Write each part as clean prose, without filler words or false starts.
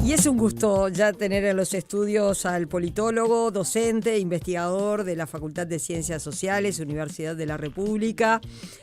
Y es un gusto ya tener en los estudios al politólogo, docente, investigador de la Facultad de Ciencias Sociales, Universidad de la República,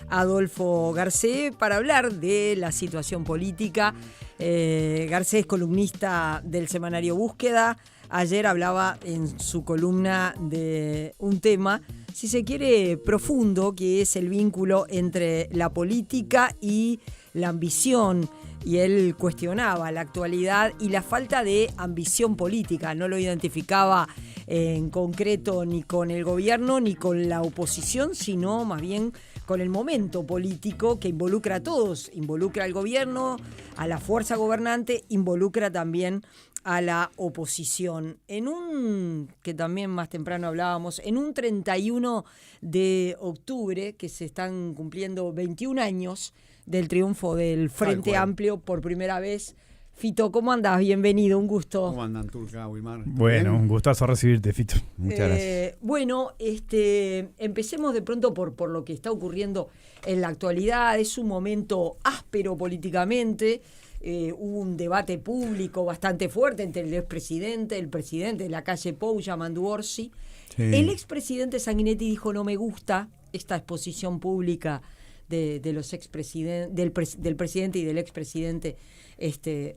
Adolfo Garcés, para hablar de la situación política. Garcés es columnista del semanario Búsqueda. Ayer hablaba en su columna de un tema, si se quiere, profundo, que es el vínculo entre la política y la ambición. Y él cuestionaba la actualidad y la falta de ambición política. No lo identificaba en concreto ni con el gobierno ni con la oposición, sino más bien con el momento político que involucra a todos. Involucra al gobierno, a la fuerza gobernante, involucra también a la oposición. En un, que también más temprano hablábamos, en un 31 de octubre, que se están cumpliendo 21 años del triunfo del Frente Amplio por primera vez. Fito, ¿cómo andás? Bienvenido, un gusto. ¿Cómo andan, Turca, Wilmar? Bueno, un gustazo recibirte, Fito. Muchas gracias. Bueno, empecemos de pronto por lo que está ocurriendo en la actualidad. Es un momento áspero políticamente. Hubo un debate público bastante fuerte entre el expresidente, el presidente de la calle Pou, Yamandu Orsi. Sí. El expresidente Sanguinetti dijo: no me gusta esta exposición pública de los expresidentes, del presidente y del expresidente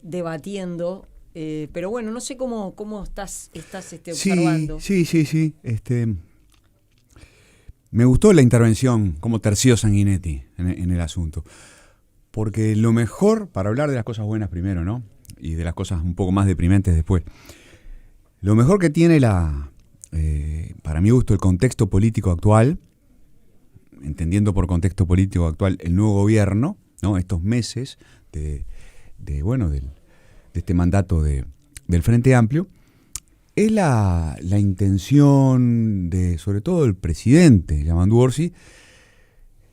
debatiendo. Pero bueno, no sé cómo estás observando. Sí. Me gustó la intervención, cómo terció Sanguinetti en el asunto. Porque lo mejor, para hablar de las cosas buenas primero, ¿no? Y de las cosas un poco más deprimentes después. Lo mejor que tiene para mi gusto, el contexto político actual, entendiendo por contexto político actual el nuevo gobierno, ¿no? Estos meses de este mandato del Frente Amplio, es la intención sobre todo del presidente Yamandu Orsi,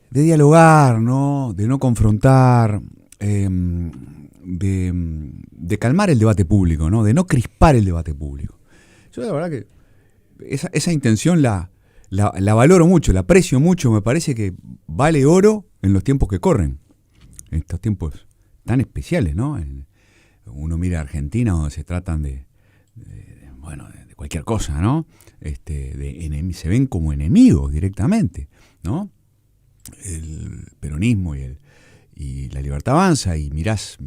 de dialogar, ¿no? De no confrontar, de calmar el debate público, ¿no? De no crispar el debate público. Yo la verdad que esa intención la valoro mucho, la aprecio mucho, me parece que vale oro en los tiempos que corren, en estos tiempos tan especiales, ¿no? Uno mira a Argentina donde se tratan de cualquier cosa, ¿no? Se ven como enemigos directamente, ¿no? El peronismo y la Libertad Avanza, y mirás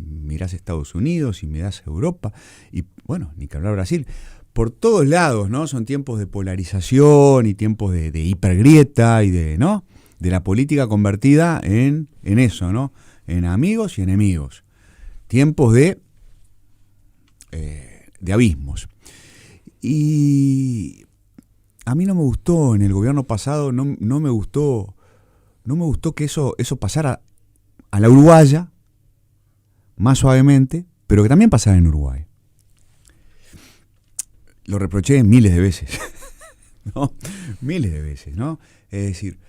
Estados Unidos y mirás Europa, y bueno, ni que hablar Brasil. Por todos lados, ¿no? Son tiempos de polarización y tiempos de hipergrieta y de la política convertida en eso, ¿no? En amigos y enemigos. Tiempos de abismos. Y a mí no me gustó en el gobierno pasado, no me gustó que eso pasara a la uruguaya, más suavemente, pero que también pasara en Uruguay. Lo reproché miles de veces, ¿no? Miles de veces, ¿no? Es decir,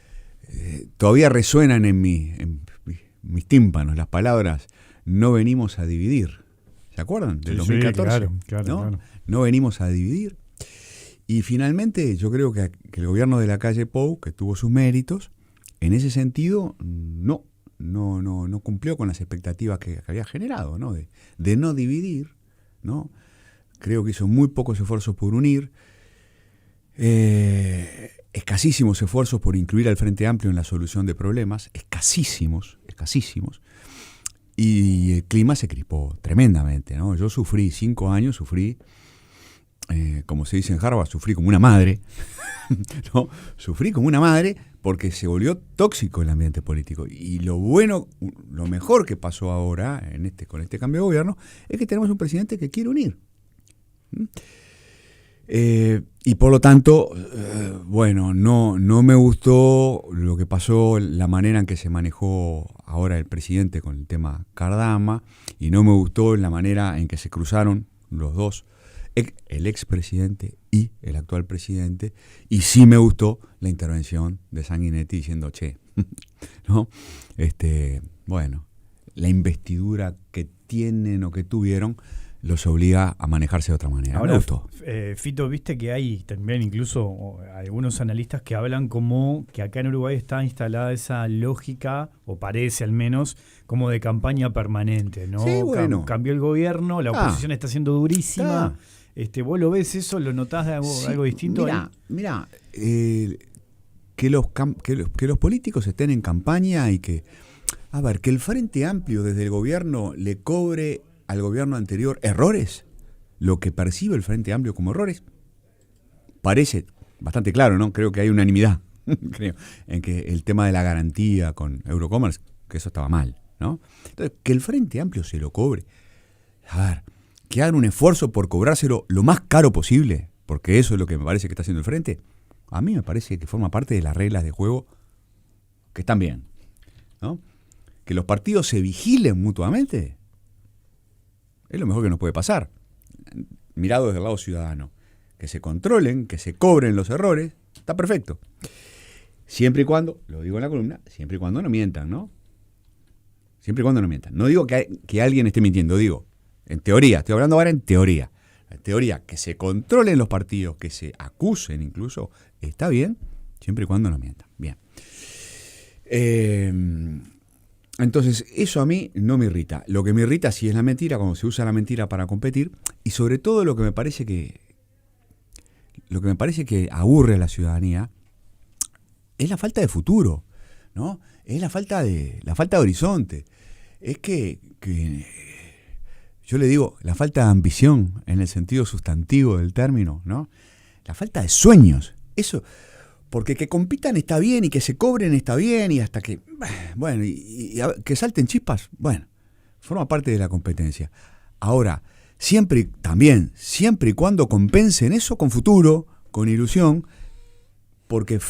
todavía resuenan en mis tímpanos las palabras: no venimos a dividir. ¿Se acuerdan? Del 2014. Sí, claro. No venimos a dividir. Y finalmente yo creo que el gobierno de la calle Pou, que tuvo sus méritos, en ese sentido no cumplió con las expectativas que había generado, ¿no? De no dividir, ¿no? Creo que hizo muy pocos esfuerzos por unir, escasísimos esfuerzos por incluir al Frente Amplio en la solución de problemas, escasísimos, y el clima se crispó tremendamente, ¿no? Yo sufrí 5 años, como se dice en Harvard, sufrí como una madre, ¿no? Sufrí como una madre porque se volvió tóxico el ambiente político. Y lo mejor que pasó ahora con este cambio de gobierno es que tenemos un presidente que quiere unir. Y por lo tanto, no me gustó lo que pasó, la manera en que se manejó ahora el presidente con el tema Cardama, y no me gustó la manera en que se cruzaron los dos, el expresidente y el actual presidente, y sí me gustó la intervención de Sanguinetti diciendo: ¿no? La investidura que tienen o que tuvieron los obliga a manejarse de otra manera. Ahora, Me gustó. Fito, viste que hay también incluso algunos analistas que hablan como que acá en Uruguay está instalada esa lógica, o parece al menos, como de campaña permanente, ¿no? Sí, bueno. Cambió el gobierno, la oposición está siendo durísima. ¿Vos lo ves eso? ¿Lo notás de algo distinto? Mira, que los políticos estén en campaña y que el Frente Amplio desde el gobierno le cobre al gobierno anterior errores, lo que percibe el Frente Amplio como errores, parece bastante claro, ¿no? Creo que hay unanimidad, creo, en que el tema de la garantía con Eurocommerce, que eso estaba mal, ¿no? Entonces, que el Frente Amplio se lo cobre, que hagan un esfuerzo por cobrárselo lo más caro posible, porque eso es lo que me parece que está haciendo el Frente, a mí me parece que forma parte de las reglas de juego que están bien, ¿no? Que los partidos se vigilen mutuamente es lo mejor que nos puede pasar, mirado desde el lado ciudadano. Que se controlen, que se cobren los errores, está perfecto. Siempre y cuando, lo digo en la columna, siempre y cuando no mientan, ¿no? Siempre y cuando no mientan. No digo que alguien esté mintiendo, digo, en teoría, estoy hablando ahora en teoría. En teoría, que se controlen los partidos, que se acusen incluso, está bien, siempre y cuando no mientan. Bien. Entonces, eso a mí no me irrita. Lo que me irrita sí es la mentira, cuando se usa la mentira para competir, y sobre todo lo que me parece que aburre a la ciudadanía es la falta de futuro, ¿no? Es la falta de horizonte. Es que yo le digo, la falta de ambición en el sentido sustantivo del término, ¿no? La falta de sueños. Eso. Porque que compitan está bien y que se cobren está bien y hasta que, bueno, y que salten chispas, bueno, forma parte de la competencia. Ahora, siempre y cuando compensen eso con futuro, con ilusión, porque,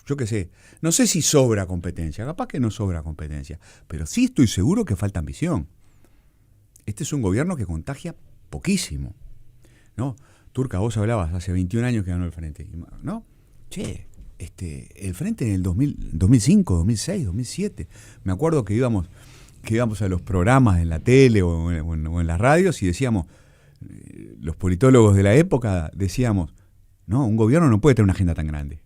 yo qué sé, no sé si sobra competencia, capaz que no sobra competencia, pero sí estoy seguro que falta ambición. Este es un gobierno que contagia poquísimo, ¿no? Turca, vos hablabas, hace 21 años que ganó el Frente, ¿no? Che, el Frente en el 2005, 2006, 2007, me acuerdo que íbamos a los programas en la tele o en las radios y decíamos, los politólogos de la época decíamos, no, un gobierno no puede tener una agenda tan grande.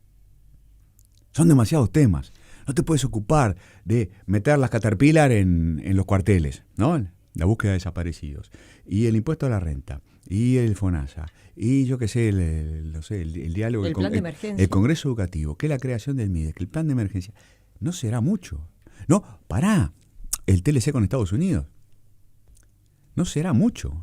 Son demasiados temas. No te puedes ocupar de meter las Caterpillar en los cuarteles, ¿no? La búsqueda de desaparecidos. Y el impuesto a la renta. Y el FONASA. Y yo qué sé, el diálogo. El plan de emergencia. El Congreso Educativo. Que la creación del MIDES. Que el plan de emergencia. No será mucho. No, pará. El TLC con Estados Unidos. No será mucho.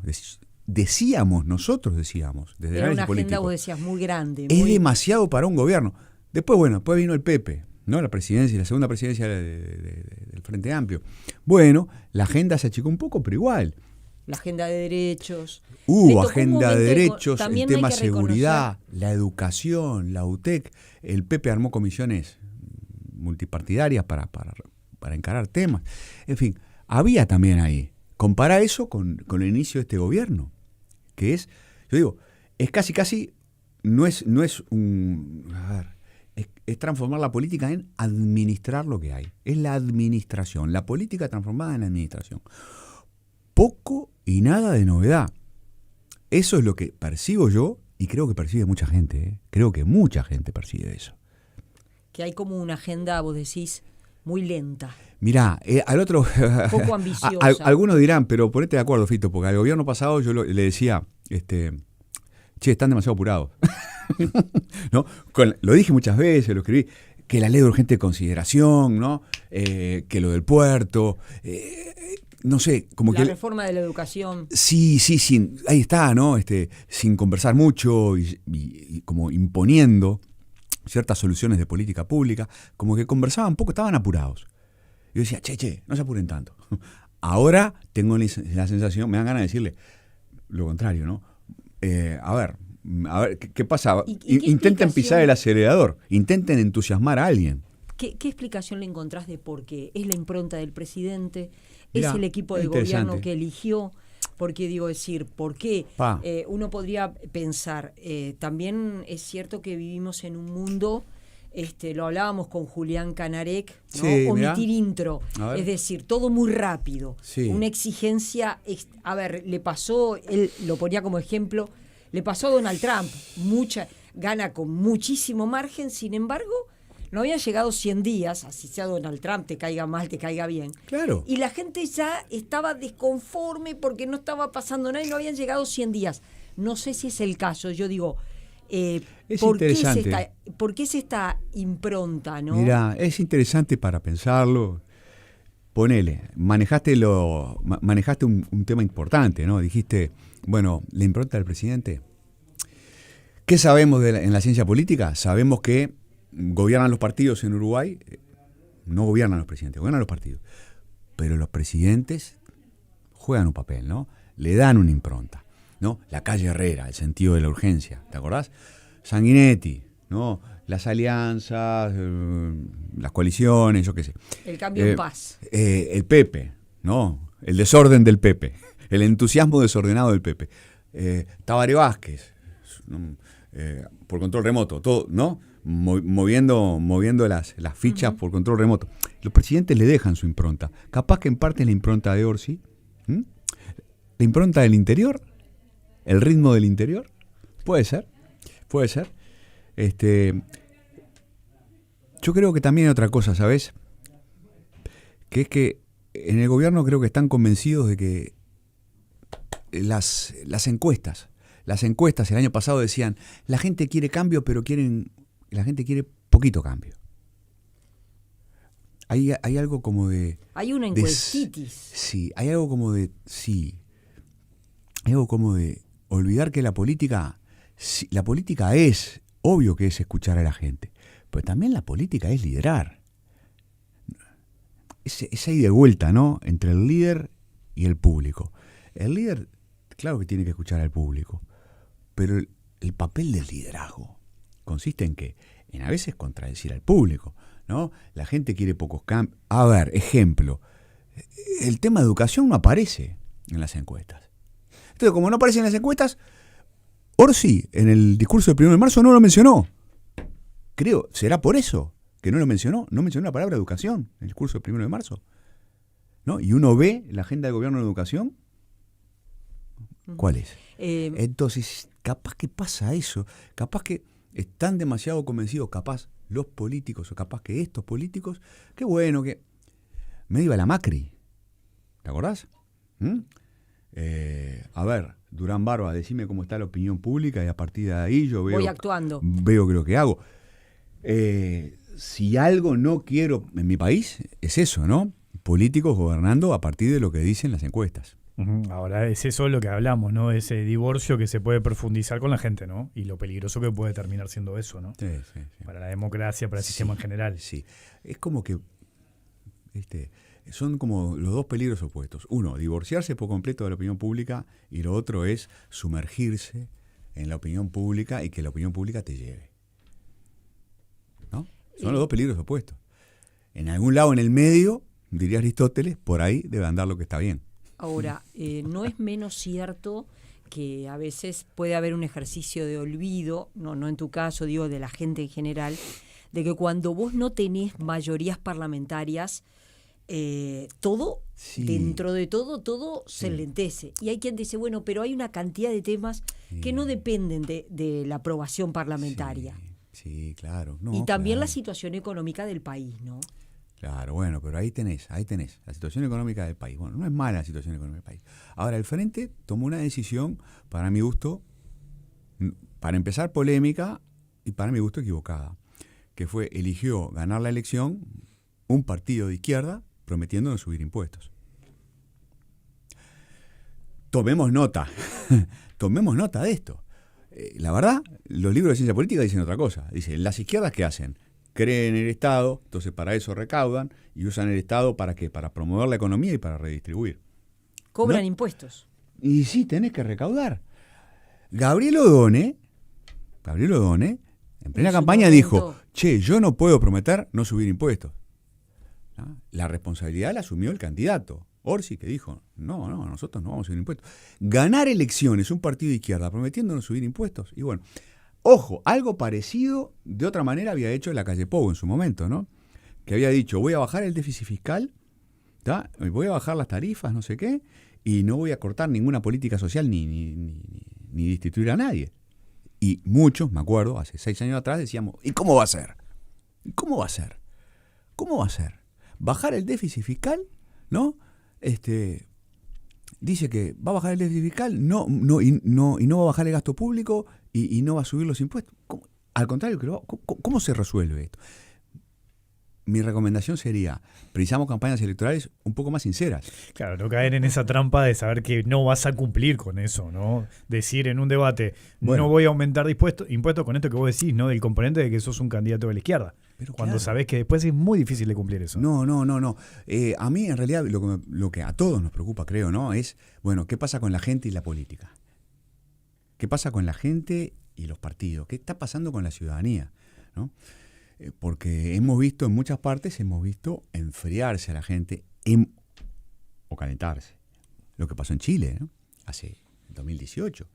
Nosotros decíamos. Desde era el una análisis político. agenda, vos decías, muy grande. Es demasiado para un gobierno. Después vino el Pepe, ¿no? La presidencia, la segunda presidencia del Frente Amplio. Bueno, la agenda se achicó un poco, pero igual. La agenda de derechos. Agenda de derechos, el tema seguridad, la educación, la UTEC. El Pepe armó comisiones multipartidarias para encarar temas. En fin, había también ahí. Compara eso con el inicio de este gobierno, que es, yo digo, es casi, no es un... A ver, es transformar la política en administrar lo que hay. Es la administración, la política transformada en administración. Poco y nada de novedad. Eso es lo que percibo yo y creo que percibe mucha gente. Creo que mucha gente percibe eso. Que hay como una agenda, vos decís, muy lenta. Mirá, al otro... Poco ambiciosa. Algunos dirán, pero ponete de acuerdo, Fito, porque al gobierno pasado yo le decía, che, están demasiado apurados. ¿No? Lo dije muchas veces, lo escribí, que la ley de urgente consideración, ¿no? Que lo del puerto, no sé, como la reforma de la educación. Sí, ahí está, ¿no? Sin conversar mucho y como imponiendo ciertas soluciones de política pública, como que conversaban poco, estaban apurados. Yo decía, che, no se apuren tanto. Ahora tengo la sensación, me dan ganas de decirle lo contrario, ¿no? A ver, ¿qué pasa? Intenten pisar el acelerador, intenten entusiasmar a alguien. ¿Qué explicación le encontrás de por qué? ¿Es la impronta del presidente? Mirá, ¿Es el equipo de gobierno que eligió? Porque ¿por qué? Uno podría pensar, también es cierto que vivimos en un mundo lo hablábamos con Julián Canarek, ¿no? Sí, Omitir mirá. intro, es decir, todo muy rápido, Sí. una exigencia, a ver, le pasó, él lo ponía como ejemplo, le pasó a Donald Trump, gana con muchísimo margen, sin embargo, no habían llegado 100 días, así sea Donald Trump, te caiga mal, te caiga bien. Claro. Y la gente ya estaba desconforme porque no estaba pasando nada y no habían llegado 100 días. No sé si es el caso, yo digo, Es ¿por interesante. qué es esta impronta, no? Mira, es interesante para pensarlo. Ponele, manejaste un tema importante, ¿no? Dijiste, bueno, la impronta del presidente. ¿Qué sabemos en la ciencia política? Sabemos que gobiernan los partidos en Uruguay, no gobiernan los presidentes, gobiernan los partidos. Pero los presidentes juegan un papel, ¿no? Le dan una impronta, ¿no? La calle Herrera, el sentido de la urgencia, ¿te acordás? Sanguinetti, ¿no? Las alianzas, las coaliciones, yo qué sé. El cambio en paz. El Pepe, ¿no? El desorden del Pepe, el entusiasmo desordenado del Pepe. Tabaré Vázquez, ¿no? Por control remoto, todo, ¿no? Moviendo las fichas por control remoto. Los presidentes le dejan su impronta. Capaz que en parte es la impronta de Orsi, la impronta del interior, el ritmo del interior. Puede ser. Yo creo que también hay otra cosa, ¿sabes? Que es que en el gobierno creo que están convencidos de que las encuestas el año pasado decían, la gente quiere cambio, pero la gente quiere poquito cambio. Hay algo como de... Hay una encuestitis. Sí, hay algo como de... Sí. Hay algo como de olvidar que la política es, obvio que es escuchar a la gente, pero también la política es liderar. Esa ida y vuelta, ¿no? Entre el líder y el público. El líder, claro que tiene que escuchar al público, pero el papel del liderazgo consiste en que, en a veces contradecir al público, ¿no? La gente quiere pocos cambios. A ver, ejemplo, el tema de educación no aparece en las encuestas. Entonces, como no aparece en las encuestas, Orsi, en el discurso del 1 de marzo, no lo mencionó. Creo, ¿será por eso que no lo mencionó? No mencionó la palabra educación en el discurso del 1 de marzo. ¿No? Y uno ve la agenda de gobierno de educación. ¿Cuál es? Entonces, capaz que pasa eso. Capaz que están demasiado convencidos, capaz los políticos, o capaz que estos políticos, qué bueno que... Medio a la Macri. ¿Te acordás? A ver, Durán Barba, decime cómo está la opinión pública y a partir de ahí yo veo... Voy actuando. Veo que lo que hago. Si algo no quiero en mi país, es eso, ¿no? Políticos gobernando a partir de lo que dicen las encuestas. Ahora es eso lo que hablamos, ¿no? Ese divorcio que se puede profundizar con la gente, ¿no? Y lo peligroso que puede terminar siendo eso, ¿no? Sí. Para la democracia, para el sistema en general. Sí. Es como que son como los dos peligros opuestos. Uno, divorciarse por completo de la opinión pública, y lo otro es sumergirse en la opinión pública y que la opinión pública te lleve. ¿No? Son los dos peligros opuestos. En algún lado en el medio, diría Aristóteles, por ahí debe andar lo que está bien. Ahora, no es menos cierto que a veces puede haber un ejercicio de olvido, no en tu caso, digo, de la gente en general, de que cuando vos no tenés mayorías parlamentarias, todo, sí, dentro de todo se enlentece. Y hay quien dice, bueno, pero hay una cantidad de temas que no dependen de la aprobación parlamentaria. Sí, claro. No, y también claro. la situación económica del país, ¿no? Claro, bueno, pero ahí tenés la situación económica del país. Bueno, no es mala la situación económica del país. Ahora, el Frente tomó una decisión, para mi gusto, para empezar polémica y para mi gusto equivocada, que eligió ganar la elección un partido de izquierda prometiendo no subir impuestos. Tomemos nota de esto. La verdad, los libros de ciencia política dicen otra cosa. Dicen, las izquierdas, ¿qué hacen? Creen en el Estado, entonces para eso recaudan y usan el Estado ¿para qué? Para promover la economía y para redistribuir. Cobran ¿no? impuestos. Y sí, tenés que recaudar. Gabriel Odone, en plena campaña dijo, yo no puedo prometer no subir impuestos. ¿No? La responsabilidad la asumió el candidato, Orsi, que dijo, no, nosotros no vamos a subir impuestos. Ganar elecciones, un partido de izquierda, prometiendo no subir impuestos. Y bueno, Ojo, algo parecido, de otra manera, había hecho la Calle Pou en su momento, ¿no? Que había dicho, voy a bajar el déficit fiscal, ¿tá? Voy a bajar las tarifas, no sé qué, y no voy a cortar ninguna política social ni destituir a nadie. Y muchos, me acuerdo, hace 6 años atrás decíamos, ¿y cómo va a ser? ¿Cómo va a ser? ¿Cómo va a ser? ¿Bajar el déficit fiscal? ¿No? Dice que va a bajar el déficit fiscal, y no va a bajar el gasto público y no va a subir los impuestos. ¿Cómo? Al contrario, ¿cómo se resuelve esto? Mi recomendación sería, precisamos campañas electorales un poco más sinceras. Claro, no caer en esa trampa de saber que no vas a cumplir con eso, ¿no? Decir en un debate, no voy a aumentar impuestos con esto que vos decís, ¿no? Del componente de que sos un candidato de la izquierda. Pero cuando sabés que después es muy difícil de cumplir eso. No. A mí, en realidad, lo que a todos nos preocupa, creo, ¿no? Es, bueno, ¿qué pasa con la gente y la política? ¿Qué pasa con la gente y los partidos? ¿Qué está pasando con la ciudadanía? ¿No? Porque en muchas partes, enfriarse a la gente o calentarse. Lo que pasó en Chile, ¿no? En 2018.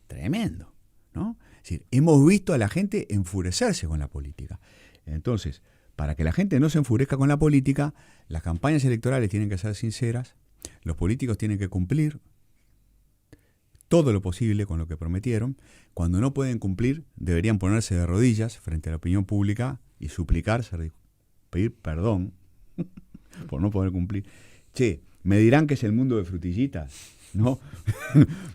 Tremendo, ¿no? Es decir, hemos visto a la gente enfurecerse con la política. Entonces, para que la gente no se enfurezca con la política, las campañas electorales tienen que ser sinceras, los políticos tienen que cumplir todo lo posible con lo que prometieron. Cuando no pueden cumplir, deberían ponerse de rodillas frente a la opinión pública y suplicarse, pedir perdón por no poder cumplir. Che, me dirán que es el mundo de frutillitas, ¿no?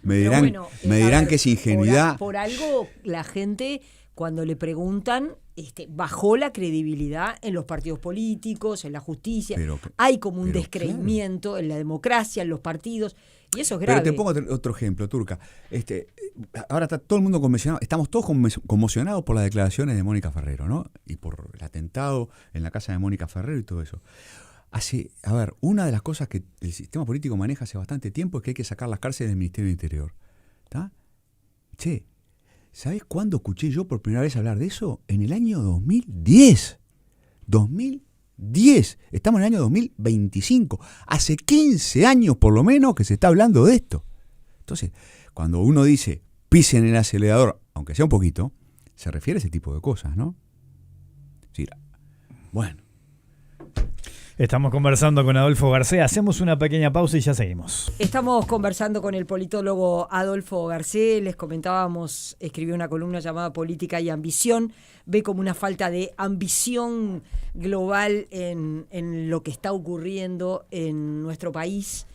me dirán que es ingenuidad. Por algo la gente, cuando le preguntan, bajó la credibilidad en los partidos políticos, en la justicia. Hay como un descreimiento en la democracia, en los partidos, y eso es grave. Pero te pongo otro ejemplo, Turca. Ahora está todo el mundo conmocionado, estamos todos conmocionados por las declaraciones de Mónica Ferrero, ¿no? Y por el atentado en la casa de Mónica Ferrero y todo eso. Una de las cosas que el sistema político maneja hace bastante tiempo es que hay que sacar las cárceles del Ministerio del Interior. ¿Está? Che, ¿sabés cuándo escuché yo por primera vez hablar de eso? En el año 2010. 2010. Estamos en el año 2025. Hace 15 años por lo menos que se está hablando de esto. Entonces, cuando uno dice pisen el acelerador, aunque sea un poquito, se refiere a ese tipo de cosas, ¿no? Sí, bueno. Estamos conversando con Adolfo Garcé. Hacemos una pequeña pausa y ya seguimos. Estamos conversando con el politólogo Adolfo Garcé. Les comentábamos, escribió una columna llamada Política y Ambición. Ve como una falta de ambición global en lo que está ocurriendo en nuestro país.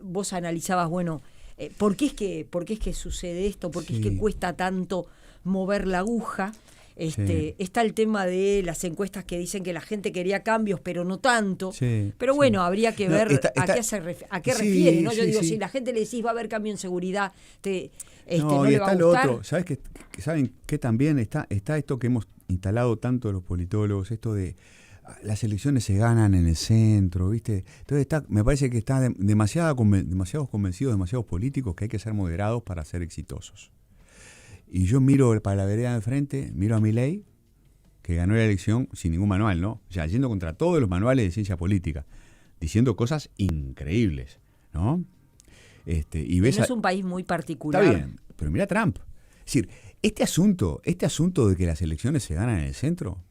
Vos analizabas, ¿por qué es que sucede esto? ¿Por qué es que cuesta tanto mover la aguja? Está el tema de las encuestas que dicen que la gente quería cambios, pero no tanto. Pero bueno, habría que ver a qué refiere, ¿no? Yo digo, si la gente le decís va a haber cambio en seguridad, no le va a gustar. Lo otro, ¿saben qué también está esto que hemos instalado tanto los politólogos, esto de las elecciones se ganan en el centro, ¿viste? Entonces me parece que está demasiados convencidos, demasiados políticos que hay que ser moderados para ser exitosos. Y yo miro para la vereda de frente, miro a Milei, que ganó la elección sin ningún manual, ¿no? O sea, yendo contra todos los manuales de ciencia política, diciendo cosas increíbles, ¿no? Y ves no es un país muy particular. Está bien, pero mira Trump. Es decir, este asunto de que las elecciones se ganan en el centro,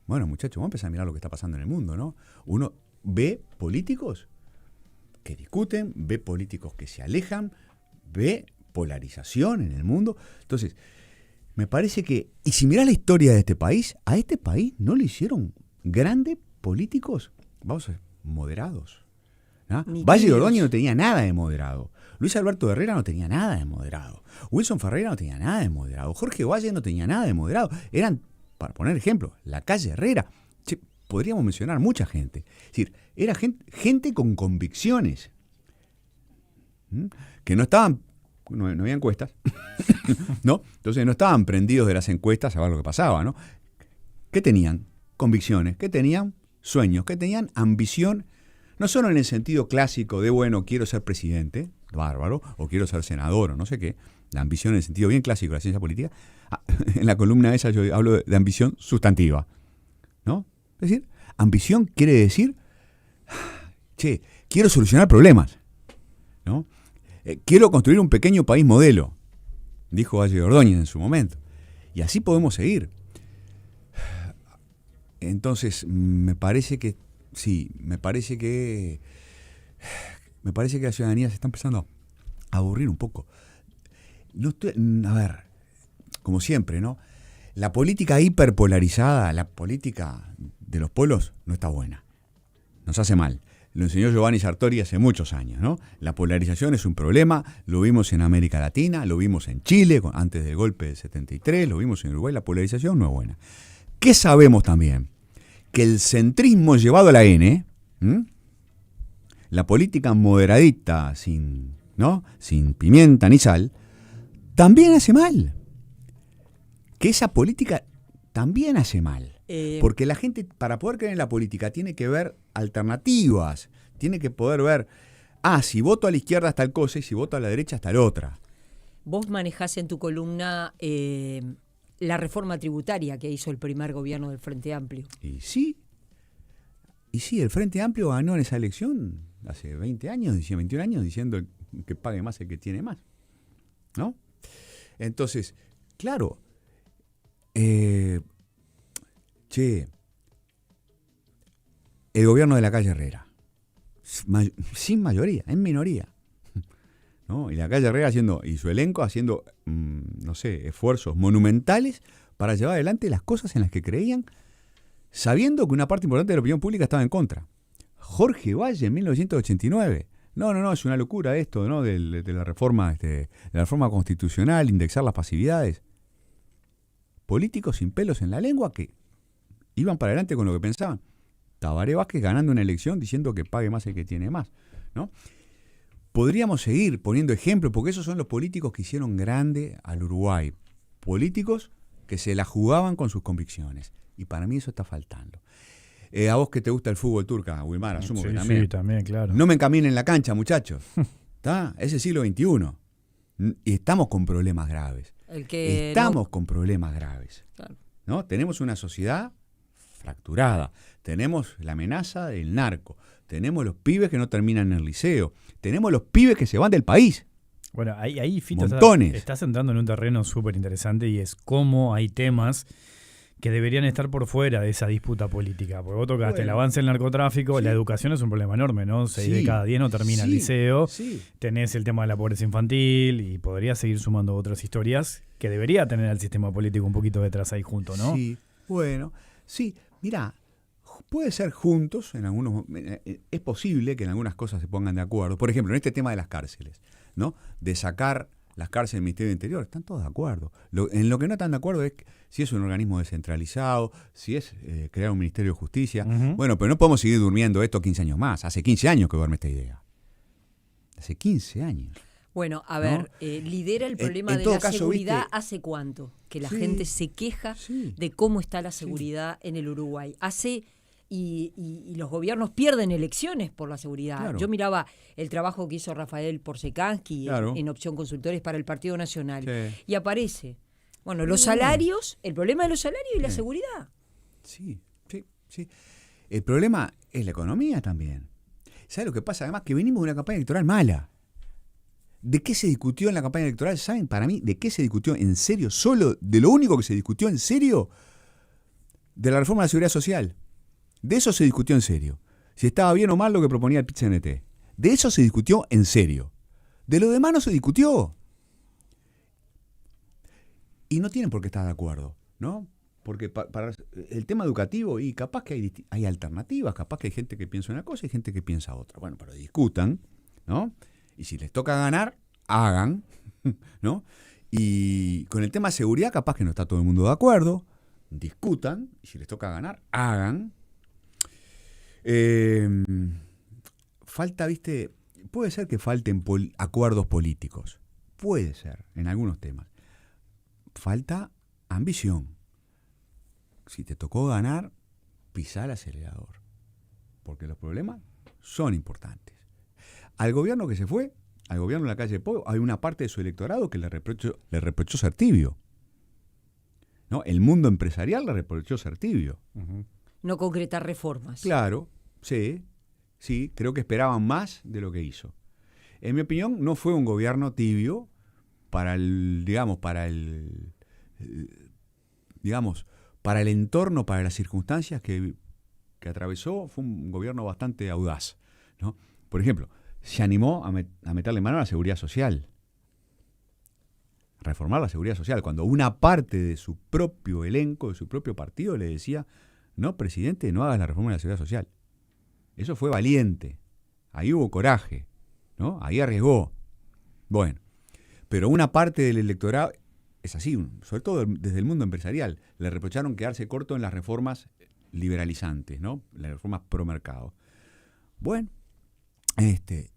bueno, muchachos, vamos a empezar a mirar lo que está pasando en el mundo, ¿no? Uno ve políticos que discuten, ve políticos que se alejan, ve polarización en el mundo. Entonces, me parece que, y si mirás la historia de este país, a este país no le hicieron grandes políticos, vamos a ver, moderados. ¿No? Valle de Ordóñez no tenía nada de moderado. Luis Alberto Herrera no tenía nada de moderado. Wilson Ferreira no tenía nada de moderado. Jorge Valle no tenía nada de moderado. Eran, para poner ejemplo, la calle Herrera. Podríamos mencionar mucha gente. Es decir, era gente con convicciones. Que no estaban. No había encuestas, ¿no? Entonces no estaban prendidos de las encuestas a ver lo que pasaba, ¿no? ¿Qué tenían? Convicciones, ¿qué tenían? Sueños, ¿qué tenían? Ambición, no solo en el sentido clásico de, quiero ser presidente, bárbaro, o quiero ser senador, o no sé qué, la ambición en el sentido bien clásico de la ciencia política. En la columna esa yo hablo de ambición sustantiva, ¿no? Es decir, ambición quiere decir, quiero solucionar problemas, ¿no? Quiero construir un pequeño país modelo, dijo Valle de Ordóñez en su momento. Y así podemos seguir. Entonces, me parece que la ciudadanía se está empezando a aburrir un poco. A ver, como siempre, ¿no? La política hiperpolarizada, la política de los polos, no está buena. Nos hace mal. Lo enseñó Giovanni Sartori hace muchos años, ¿no? La polarización es un problema, lo vimos en América Latina, lo vimos en Chile antes del golpe del 73, lo vimos en Uruguay, la polarización no es buena. ¿Qué sabemos también? Que el centrismo llevado a la N, la política moderadita, sin pimienta ni sal, también hace mal. Que esa política también hace mal. Porque la gente, para poder creer en la política, tiene que ver alternativas. Tiene que poder ver, si voto a la izquierda es tal cosa y si voto a la derecha es tal otra. Vos manejás en tu columna la reforma tributaria que hizo el primer gobierno del Frente Amplio. Y sí, el Frente Amplio ganó en esa elección hace 20 años, 21 años, diciendo que pague más el que tiene más. ¿No? Entonces, claro, el gobierno de la calle Herrera, sin mayoría, en minoría, ¿no? Y la calle Herrera y su elenco haciendo, esfuerzos monumentales para llevar adelante las cosas en las que creían, sabiendo que una parte importante de la opinión pública estaba en contra. Jorge Valle en 1989. No, es una locura esto, ¿no? De la reforma constitucional, indexar las pasividades. Políticos sin pelos en la lengua que iban para adelante con lo que pensaban. Tabaré Vázquez ganando una elección diciendo que pague más el que tiene más, ¿no? Podríamos seguir poniendo ejemplos, porque esos son los políticos que hicieron grande al Uruguay. Políticos que se la jugaban con sus convicciones. Y para mí eso está faltando. A vos que te gusta el fútbol turca, Wilmar, asumo que también. Sí, también, claro. No me encaminen en la cancha, muchachos. ¿Está? Es el siglo XXI. Y estamos con problemas graves. Con problemas graves. Claro. ¿No? Tenemos una sociedad fracturada. Tenemos la amenaza del narco. Tenemos los pibes que no terminan en el liceo. Tenemos los pibes que se van del país. Bueno, ahí Fito, montones. Estás entrando en un terreno súper interesante y es cómo hay temas que deberían estar por fuera de esa disputa política. Porque vos tocaste el avance del narcotráfico, la educación es un problema enorme, ¿no? 6 de cada 10 no termina el liceo, tenés el tema de la pobreza infantil y podrías seguir sumando otras historias que debería tener el sistema político un poquito detrás ahí junto, ¿no? Sí, bueno, sí, mirá, puede ser juntos, es posible que en algunas cosas se pongan de acuerdo. Por ejemplo, en este tema de las cárceles, ¿no? De sacar las cárceles del Ministerio del Interior, están todos de acuerdo. En lo que no están de acuerdo es si es un organismo descentralizado, si es crear un Ministerio de Justicia. Bueno, pero no podemos seguir durmiendo esto 15 años más. Hace 15 años que duerme esta idea. Hace 15 años. Bueno, a ver, lidera el problema de la seguridad hace cuánto que la gente se queja de cómo está la seguridad en el Uruguay. Y los gobiernos pierden elecciones por la seguridad. Claro. Yo miraba el trabajo que hizo Rafael Porsekansky en Opción Consultores para el Partido Nacional y aparece, los salarios, el problema de los salarios y la seguridad. Sí. El problema es la economía también. ¿Sabes lo que pasa? Además que venimos de una campaña electoral mala. ¿De qué se discutió en la campaña electoral? ¿Saben para mí de qué se discutió en serio? Solo de lo único que se discutió en serio, de la reforma de la seguridad social. De eso se discutió en serio. Si estaba bien o mal lo que proponía el PIT-CNT. De eso se discutió en serio. De lo demás no se discutió. Y no tienen por qué estar de acuerdo, ¿no? Porque para el tema educativo, y capaz que hay alternativas, capaz que hay gente que piensa una cosa y gente que piensa otra. Bueno, pero discutan, ¿no? Y si les toca ganar, hagan, ¿no? Y con el tema de seguridad, capaz que no está todo el mundo de acuerdo. Discutan, y si les toca ganar, hagan. Falta, puede ser que falten acuerdos políticos. Puede ser, en algunos temas. Falta ambición. Si te tocó ganar, pisá el acelerador. Porque los problemas son importantes. Al gobierno que se fue, al gobierno de la calle Pou, hay una parte de su electorado que le reprochó ser tibio. ¿No? El mundo empresarial le reprochó ser tibio. No concretar reformas. Claro, sí, creo que esperaban más de lo que hizo. En mi opinión, no fue un gobierno tibio para el entorno, para las circunstancias que atravesó, fue un gobierno bastante audaz, ¿no? Por ejemplo, se animó a meterle mano a la seguridad social, reformar la seguridad social, cuando una parte de su propio elenco, de su propio partido, le decía: no, presidente, no hagas la reforma de la seguridad social. Eso fue valiente, ahí hubo coraje, ¿no? Ahí arriesgó. Bueno, pero una parte del electorado, es así, sobre todo desde el mundo empresarial, le reprocharon quedarse corto en las reformas liberalizantes, ¿no? Las reformas pro mercado. Bueno,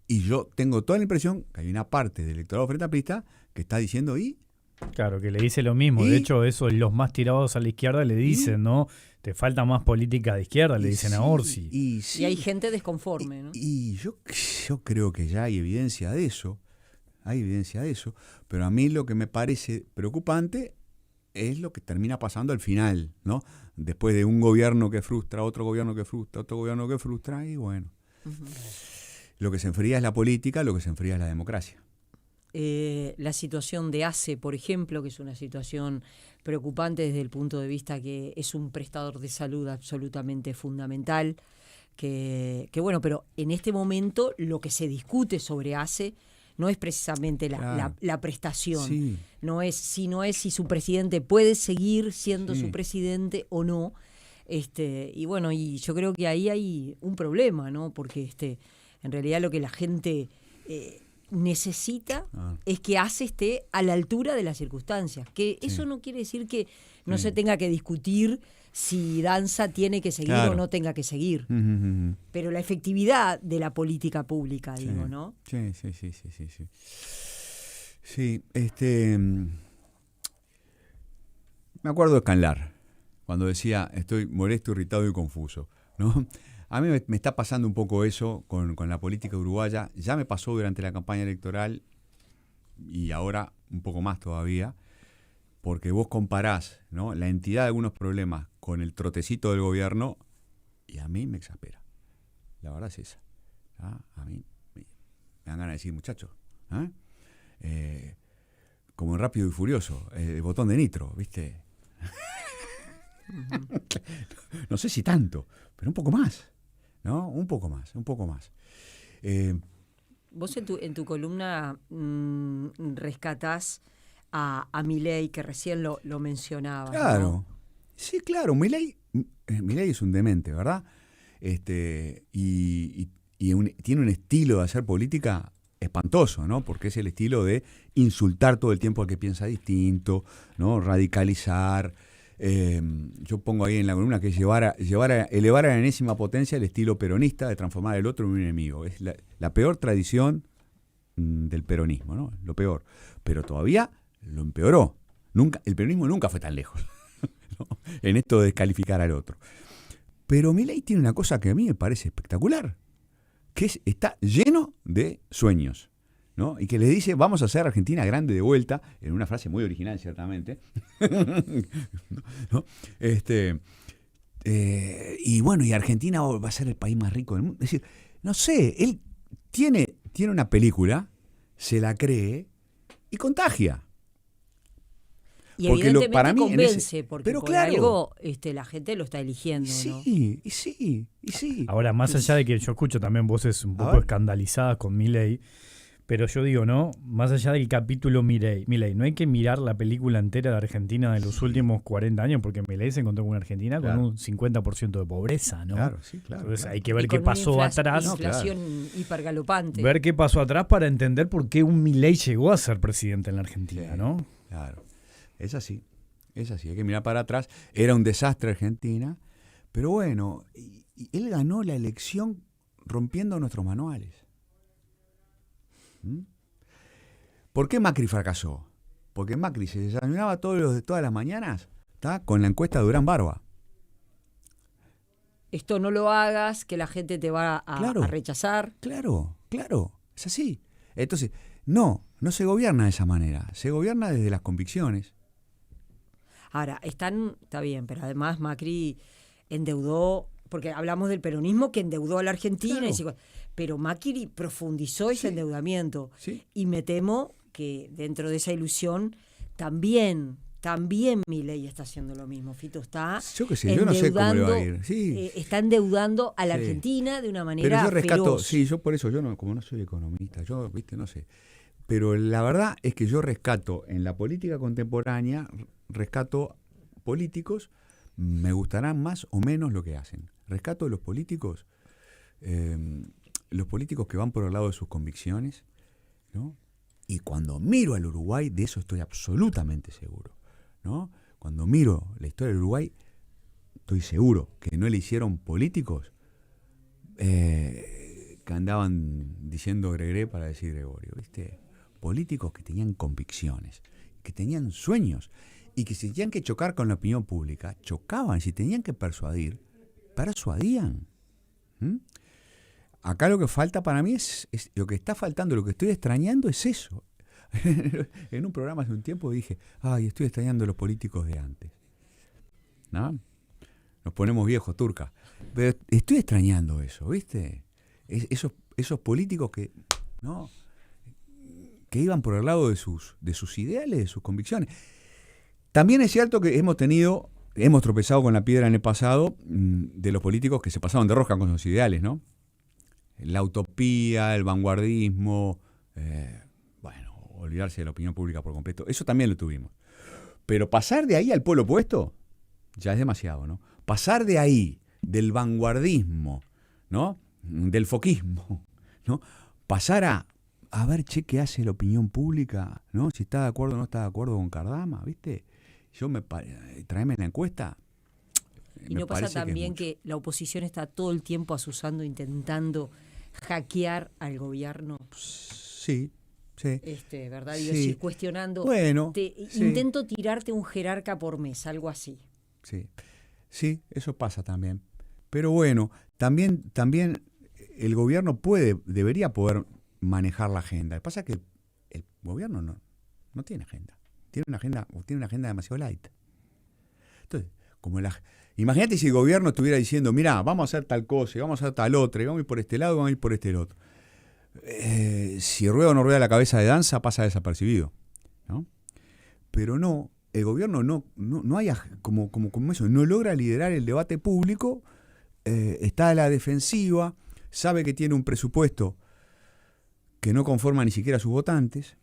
y yo tengo toda la impresión que hay una parte del electorado frente amplista que está diciendo: claro, que le dice lo mismo. De hecho, eso los más tirados a la izquierda le dicen, ¿no? Te falta más política de izquierda, le dicen a Orsi. Y hay gente desconforme, ¿no? Y yo creo que ya hay evidencia de eso. Pero a mí lo que me parece preocupante es lo que termina pasando al final, ¿no? Después de un gobierno que frustra, otro gobierno que frustra, otro gobierno que frustra, y bueno. Uh-huh. Lo que se enfría es la política, lo que se enfría es la democracia. La situación de ACE, por ejemplo, que es una situación preocupante desde el punto de vista que es un prestador de salud absolutamente fundamental, que bueno, pero en este momento lo que se discute sobre ACE no es precisamente la prestación, sí. no es si su presidente puede seguir siendo su presidente o no. Y bueno, y yo creo que ahí hay un problema, ¿no? Porque en realidad lo que la gente necesita es que ACE esté a la altura de las circunstancias. Que eso no quiere decir que no se tenga que discutir si Danza tiene que seguir o no tenga que seguir. Uh-huh. Pero la efectividad de la política pública, digo, ¿no? Sí. Sí, me acuerdo de Scanlar, cuando decía: estoy molesto, irritado y confuso, ¿no? A mí me está pasando un poco eso con la política uruguaya. Ya me pasó durante la campaña electoral y ahora un poco más todavía, porque vos comparás, ¿no?, la entidad de algunos problemas con el trotecito del gobierno y a mí me exaspera. La verdad es esa. A mí me dan ganas de decir: muchachos, como en Rápido y Furioso, el botón de nitro, ¿viste? No sé si tanto, pero un poco más, ¿no? Un poco más. Vos en tu columna rescatás a Milei, que recién lo mencionabas. Claro, ¿no? Sí, claro. Milei es un demente, ¿verdad? Y tiene un estilo de hacer política espantoso, ¿no? Porque es el estilo de insultar todo el tiempo al que piensa distinto, ¿no? Radicalizar. Yo pongo ahí en la columna que es elevar a la enésima potencia el estilo peronista de transformar al otro en un enemigo. Es la peor tradición del peronismo, ¿no? Lo peor. Pero todavía lo empeoró. El peronismo nunca fue tan lejos, ¿no?, en esto de descalificar al otro. Pero Milei tiene una cosa que a mí me parece espectacular, que está lleno de sueños, ¿no? Y que le dice: vamos a hacer Argentina grande de vuelta, en una frase muy original, ciertamente. ¿No? Y bueno, y Argentina va a ser el país más rico del mundo. Es decir, no sé, él tiene una película, se la cree y contagia. Y porque evidentemente para mí convence, porque pero por claro, algo la gente lo está eligiendo, ¿no? Sí. Ahora, más allá de que yo escucho también voces un poco escandalizadas con Milei, pero yo digo, ¿no? Más allá del capítulo Milei, no hay que mirar la película entera de Argentina de los últimos 40 años, porque Milei se encontró con una Argentina con un 50% de pobreza, ¿no? Claro. Entonces hay que ver qué pasó atrás. Inflación hipergalopante. Ver qué pasó atrás para entender por qué un Milei llegó a ser presidente en la Argentina, ¿no? Claro. Es así, hay que mirar para atrás. Era un desastre Argentina, pero bueno, y él ganó la elección rompiendo nuestros manuales. ¿Por qué Macri fracasó? Porque Macri se desayunaba todas las mañanas, ¿está?, con la encuesta de Durán Barba. Esto no lo hagas, que la gente te va a rechazar. Claro, es así. Entonces, no se gobierna de esa manera, se gobierna desde las convicciones. Ahora, está bien, pero además Macri endeudó, porque hablamos del peronismo que endeudó a la Argentina, pero Macri profundizó ese endeudamiento. Sí. Y me temo que dentro de esa ilusión también Milei está haciendo lo mismo. Fito está yo qué sé, yo no sé cómo le va a ir. Sí. Está endeudando a la Sí. Argentina de una manera Pero yo rescato, feroz. sí, yo por eso, como no soy economista, yo, no sé. Pero la verdad es que yo rescato en la política contemporánea, rescato políticos, me gustarán más o menos lo que hacen. Rescato de los políticos que van por el lado de sus convicciones, ¿no? Y cuando miro al Uruguay, de eso estoy absolutamente seguro, ¿no? Cuando miro la historia del Uruguay, estoy seguro que no le hicieron políticos que andaban diciendo Gregre para decir Gregorio, ¿viste? Políticos que tenían convicciones, que tenían sueños y que si tenían que chocar con la opinión pública, chocaban. Si tenían que persuadir, persuadían. Acá lo que falta para mí es lo que está faltando, lo que estoy extrañando es eso. En un programa hace un tiempo dije, estoy extrañando a los políticos de antes. ¿No? Nos ponemos viejos, turca. Pero estoy extrañando eso, ¿viste? Esos políticos que, ¿no?, que iban por el lado de sus ideales, de sus convicciones. También es cierto que hemos tropezado con la piedra en el pasado de los políticos que se pasaron de rosca con sus ideales, ¿no? La utopía, el vanguardismo, olvidarse de la opinión pública por completo. Eso también lo tuvimos. Pero pasar de ahí al polo opuesto ya es demasiado, ¿no? Pasar de ahí, del vanguardismo, ¿no?, del foquismo, ¿no?, pasar a ver, ¿qué hace la opinión pública? ¿No? Si está de acuerdo o no está de acuerdo con Cardama, ¿viste? Tráeme la encuesta. Y no pasa también que la oposición está todo el tiempo asusando, intentando hackear al gobierno. Sí. ¿Verdad? Sí. Digo, cuestionando. Bueno, intento tirarte un jerarca por mes, algo así. Sí, eso pasa también. Pero bueno, también el gobierno debería poder manejar la agenda. Lo que pasa es que el gobierno no tiene agenda. Tiene una agenda demasiado light. Entonces, imagínate si el gobierno estuviera diciendo, mirá, vamos a hacer tal cosa, y vamos a hacer tal otra, y vamos a ir por este lado, y vamos a ir por este otro. Si rueda o no rueda la cabeza de danza, pasa desapercibido, ¿no? Pero no, el gobierno no hay como eso, no logra liderar el debate público, está a la defensiva, sabe que tiene un presupuesto que no conforma ni siquiera a sus votantes.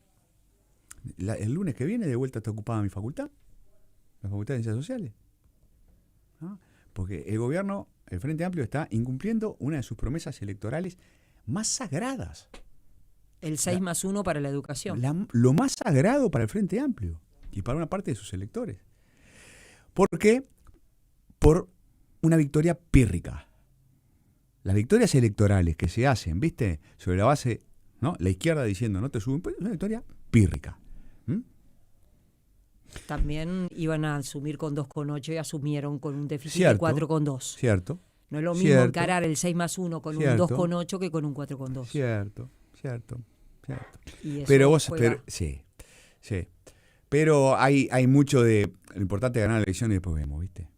El lunes que viene de vuelta está ocupada mi facultad, la Facultad de Ciencias Sociales, ¿no? Porque el gobierno, el Frente Amplio, está incumpliendo una de sus promesas electorales más sagradas. El 6+1 para la educación. Lo más sagrado para el Frente Amplio y para una parte de sus electores. ¿Por qué? Por una victoria pírrica. Las victorias electorales que se hacen, ¿viste?, sobre la base, ¿no?, la izquierda diciendo no te suben, pues es una victoria pírrica. También iban a asumir con 2,8 y asumieron con un déficit de 4,2. Cierto. No es lo mismo encarar el 6+1 con un 2,8 que con un 4,2. Cierto. Y eso pero sí. Pero hay mucho de lo importante es ganar la elección y después vemos, ¿viste?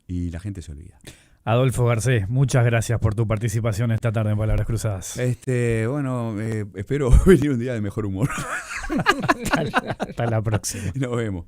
Y la gente se olvida. Adolfo Garcés, muchas gracias por tu participación esta tarde en Palabras Cruzadas. Espero venir un día de mejor humor. Hasta la próxima. Nos vemos.